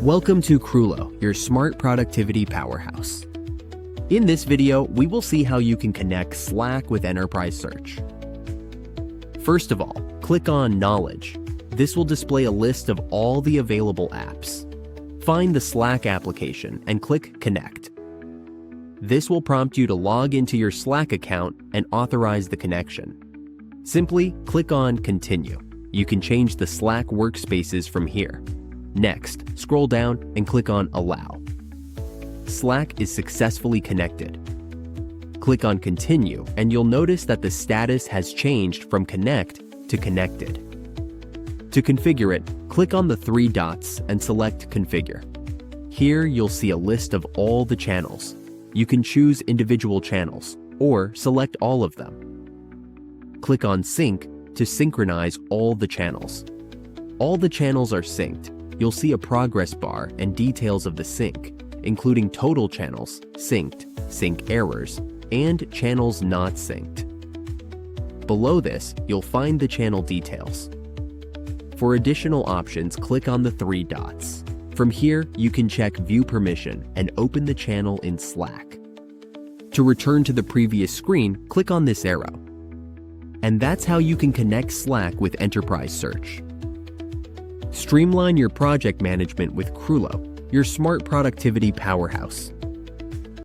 Welcome to Kroolo, your smart productivity powerhouse. In this video, we will see how you can connect Slack with Enterprise Search. First of all, click on Knowledge. This will display a list of all the available apps. Find the Slack application and click Connect. This will prompt you to log into your Slack account and authorize the connection. Simply click on Continue. You can change the Slack workspaces from here. Next, scroll down and click on Allow. Slack is successfully connected. Click on Continue and you'll notice that the status has changed from Connect to Connected. To configure it, click on the three dots and select Configure. Here you'll see a list of all the channels. You can choose individual channels or select all of them. Click on Sync to synchronize all the channels. All the channels are synced. You'll see a progress bar and details of the sync, including total channels, synced, sync errors, and channels not synced. Below this, you'll find the channel details. For additional options, click on the three dots. From here, you can check View Permission and open the channel in Slack. To return to the previous screen, click on this arrow. And that's how you can connect Slack with Enterprise Search. Streamline your project management with Kroolo, your smart productivity powerhouse.